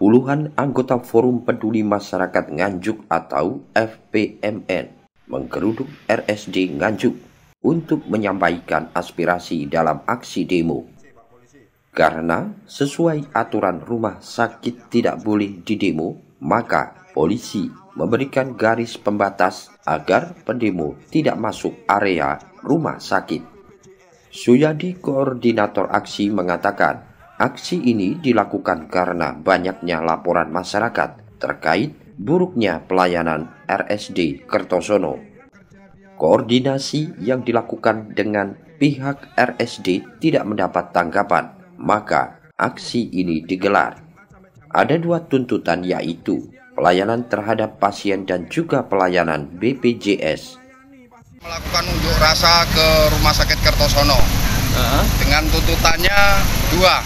puluhan anggota Forum Peduli Masyarakat Nganjuk atau FPMN menggeruduk RSD Nganjuk untuk menyampaikan aspirasi dalam aksi demo. Karena sesuai aturan rumah sakit tidak boleh didemo, maka polisi memberikan garis pembatas agar pendemo tidak masuk area rumah sakit. Suyadi, koordinator aksi, mengatakan aksi ini dilakukan karena banyaknya laporan masyarakat terkait buruknya pelayanan RSD Kertosono. Koordinasi yang dilakukan dengan pihak RSD tidak mendapat tanggapan, maka aksi ini digelar. Ada dua tuntutan, yaitu pelayanan terhadap pasien dan juga pelayanan BPJS. Melakukan unjuk rasa ke Rumah Sakit Kertosono dengan tuntutannya dua.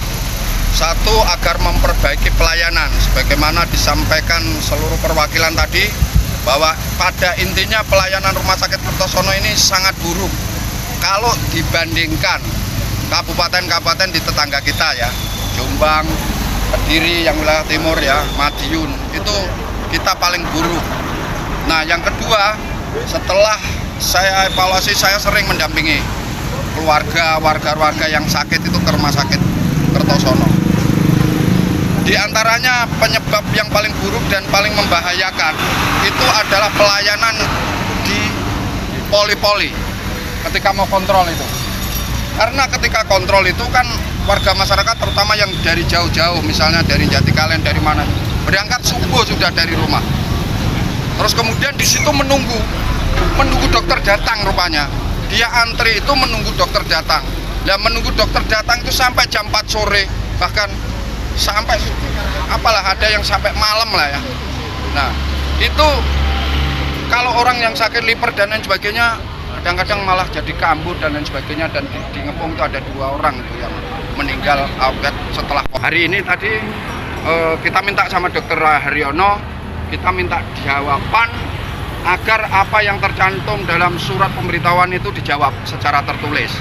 Satu, agar memperbaiki pelayanan sebagaimana disampaikan seluruh perwakilan tadi, bahwa pada intinya pelayanan Rumah Sakit Kertosono ini sangat buruk kalau dibandingkan kabupaten-kabupaten di tetangga kita ya, Jombang, Kediri yang wilayah timur ya, Madiun, itu kita paling buruk. Nah, yang kedua, setelah saya evaluasi, saya sering mendampingi warga yang sakit itu ke Rumah Sakit Kertosono. Di antaranya penyebab yang paling buruk dan paling membahayakan itu adalah pelayanan di poli-poli ketika mau kontrol itu. Karena ketika kontrol itu kan warga masyarakat terutama yang dari jauh-jauh, misalnya dari Jatikalen, dari mana, berangkat subuh sudah dari rumah. Terus kemudian di situ menunggu dokter datang rupanya. Dia antri itu menunggu dokter datang. Dan menunggu dokter datang itu sampai jam 4 sore, bahkan sampai apalah, ada yang sampai malam lah ya. Nah, itu kalau orang yang sakit liver dan lain sebagainya, kadang-kadang malah jadi kambuh dan lain sebagainya. Dan di Ngepung itu ada 2 orang itu yang meninggal setelah hari ini. Tadi kita minta sama Dokter Haryono, kita minta jawaban agar apa yang tercantum dalam surat pemberitahuan itu dijawab secara tertulis.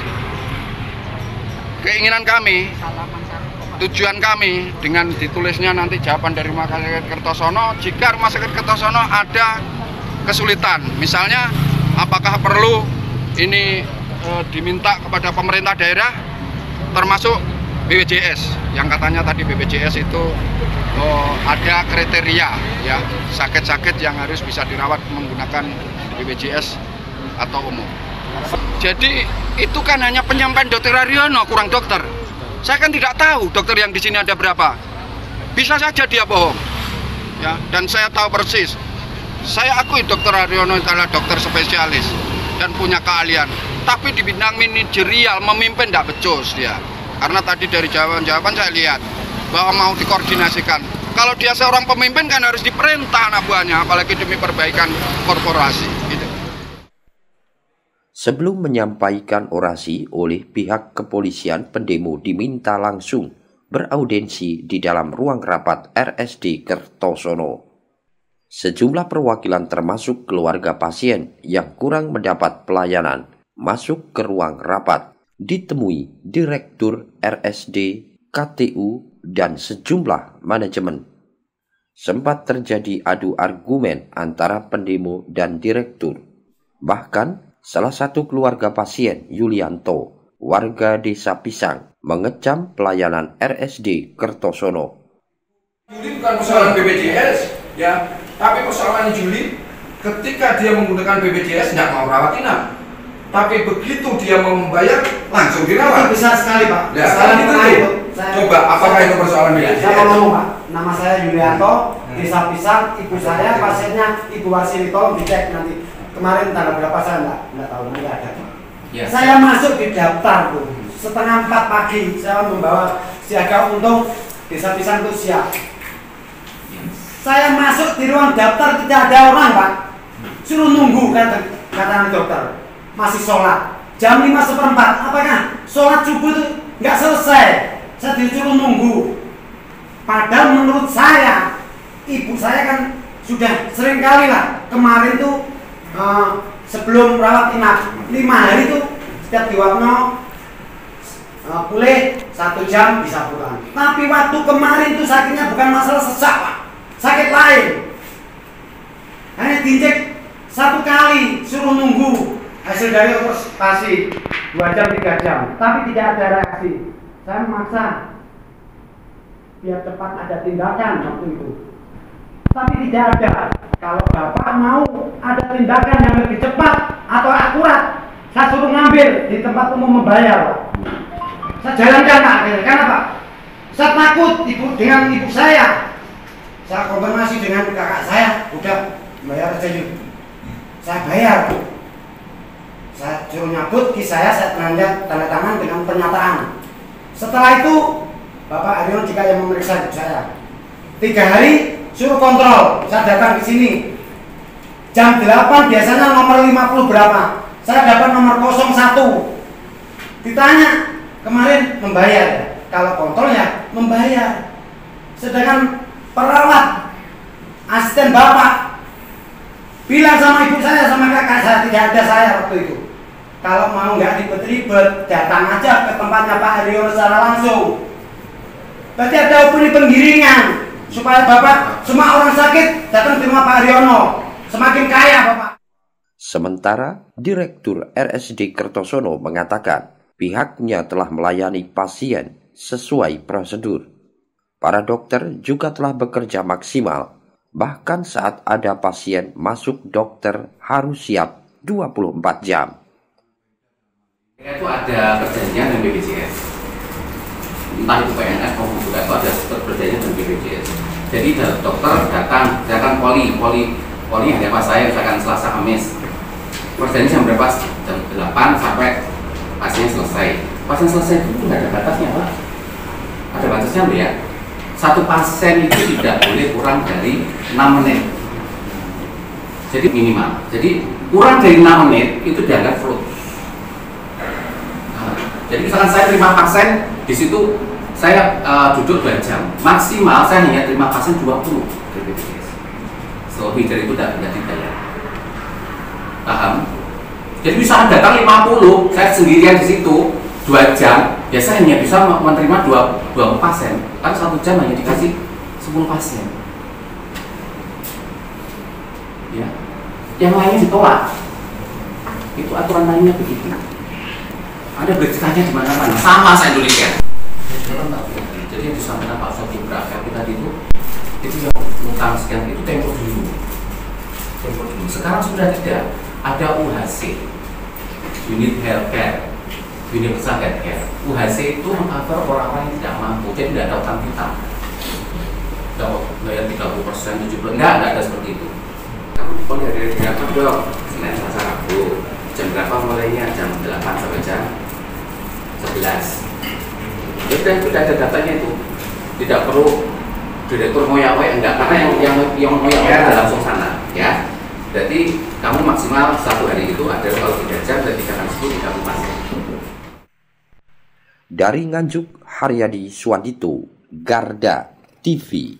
Keinginan kami, tujuan kami dengan ditulisnya nanti jawaban dari Rumah Sakit Kertosono, jika Rumah Sakit Kertosono ada kesulitan, misalnya apakah perlu ini diminta kepada pemerintah daerah, termasuk BPJS, yang katanya tadi BPJS itu ada kriteria ya, sakit-sakit yang harus bisa dirawat menggunakan BPJS atau umum. Jadi itu kan hanya penyampaian Dokter Haryono, kurang dokter. Saya kan tidak tahu dokter yang di sini ada berapa. Bisa saja dia bohong. Ya, dan saya tahu persis. Saya akui Dokter Haryono adalah dokter spesialis dan punya keahlian. Tapi di bidang manajerial memimpin tidak becus dia. Karena tadi dari jawaban-jawaban saya lihat bahwa mau dikoordinasikan. Kalau dia seorang pemimpin kan harus diperintah anak buahnya, apalagi demi perbaikan korporasi. Gitu. Sebelum menyampaikan orasi oleh pihak kepolisian, pendemo diminta langsung beraudensi di dalam ruang rapat RSD Kertosono. Sejumlah perwakilan termasuk keluarga pasien yang kurang mendapat pelayanan masuk ke ruang rapat, ditemui Direktur RSD, KTU, dan sejumlah manajemen. Sempat terjadi adu argumen antara pendemo dan direktur. Bahkan salah satu keluarga pasien, Yulianto, warga Desa Pisang, mengecam pelayanan RSD Kertosono. Juli bukan persoalan BPJS, ya, tapi persoalan Juli ketika dia menggunakan BPJS tidak mau rawat inap. Tapi begitu dia mau membayar, langsung dirawat. Itu besar sekali, Pak. Ya, itu. Coba, apakah itu persoalan BPJS? Saya mau ngomong, Pak. Nama saya Yulianto, Desa Pisang, ibu saya, pasiennya Ibu Warsini, tolong dicek nanti. Kemarin tanggal berapa saya enggak tahu, nanti ada. Ya. Saya masuk di daftar tuh, setengah 4 pagi, saya membawa siaga untuk Desa Pisang itu siap. Saya masuk di ruang daftar, tidak ada orang, Pak. Suruh nunggu, kata dokter. Masih sholat jam 5:15, apakah sholat subuh itu nggak selesai? Saya disuruh nunggu. Padahal menurut saya, ibu saya kan sudah sering kali lah kemarin tuh sebelum rawat inap 5 hari tuh setiap diwakno pulih 1 jam bisa pulang. Tapi waktu kemarin itu sakitnya bukan masalah sesak, Pak. Sakit lain. Hanya diinjek 1 kali, suruh nunggu hasil dari operasi 2 jam 3 jam, tapi tidak ada reaksi. Saya memaksa biar cepat ada tindakan waktu itu, tapi tidak ada. Kalau Bapak mau ada tindakan yang lebih cepat atau akurat, saya suruh ngambil di tempat umum membayar, Pak. Saya jalankan, Pak. Karena Pak, saya takut dengan ibu saya. Saya konfirmasi dengan kakak saya, udah bayar aja yuk. Saya bayar. Saya suruh nyabut ki saya tanda tangan dengan pernyataan. Setelah itu Bapak Haryono jika yang memeriksa ibu saya 3 hari suruh kontrol. Saya datang ke sini jam 8, biasanya nomor 50 berapa, saya dapat nomor 01. Ditanya kemarin membayar, kalau kontrol ya membayar. Sedangkan perawat asisten Bapak bilang sama ibu saya sama kakak saya, tidak ada saya waktu itu. Kalau mau nggak ribet-ribet, datang aja ke tempatnya Pak Haryono secara langsung. Berarti ada opini penggiringan supaya Bapak semua orang sakit datang ke rumah Pak Haryono, semakin kaya Bapak. Sementara Direktur RSD Kertosono mengatakan pihaknya telah melayani pasien sesuai prosedur. Para dokter juga telah bekerja maksimal. Bahkan saat ada pasien masuk, dokter harus siap 24 jam. Itu ada perjanjian dengan BPJS. Entah itu PNS maupun bukan, itu ada perjanjian dengan BPJS. Jadi dokter datang poli hanya pas saya misalkan Selasa Kamis. Perjanjian jam berapa? Jam 8 sampai pasiennya selesai. Pasien selesai itu nggak ada batasnya, Pak. Ada batasnya loh ya. 1 pasien itu tidak boleh kurang dari 6 menit. Jadi minimal. Jadi kurang dari 6 menit itu dianggap float. Jadi misalkan saya terima pasien di situ saya duduk 2 jam, maksimal saya hanya terima pasien 20 di BPJS. Lebih dari itu tidak dibayar. Paham? Jadi misalkan datang 50, saya sendirian di situ 2 jam, ya saya hanya bisa menerima 20 pasien. Kan 1 jam hanya dikasih 10 pasien. Ya, yang lainnya ditolak. Itu aturan mainnya begitu. Ada beritanya di mana-mana, sama saya Indonesia. Jadi yang disampaikan Pak Ustadz Ibrahim tadi itu yang utang sekian itu tempo dulu. Sekarang sudah tidak ada UHC, unit healthcare, universal healthcare. UHC itu mengcover orang-orang yang tidak mampu, jadi tidak ada utang piutang. Tidak bayar 30%, 70%, enggak ada seperti itu. Kamu boleh dari berapa dok? Senin, Selasa, Rabu. Jam berapa mulainya? Jam 8 sampai jam 11. Itu ada datanya itu. Tidak perlu direktur ngoyak-ngoyak, enggak, karena yang ngoyak-ngoyak langsung sana, ya. Jadi kamu maksimal 1 hari itu ada kalau 3 jam dan 3 kali 10 30 pasien. Dari Nganjuk, Haryadi Suwandito, Garda TV.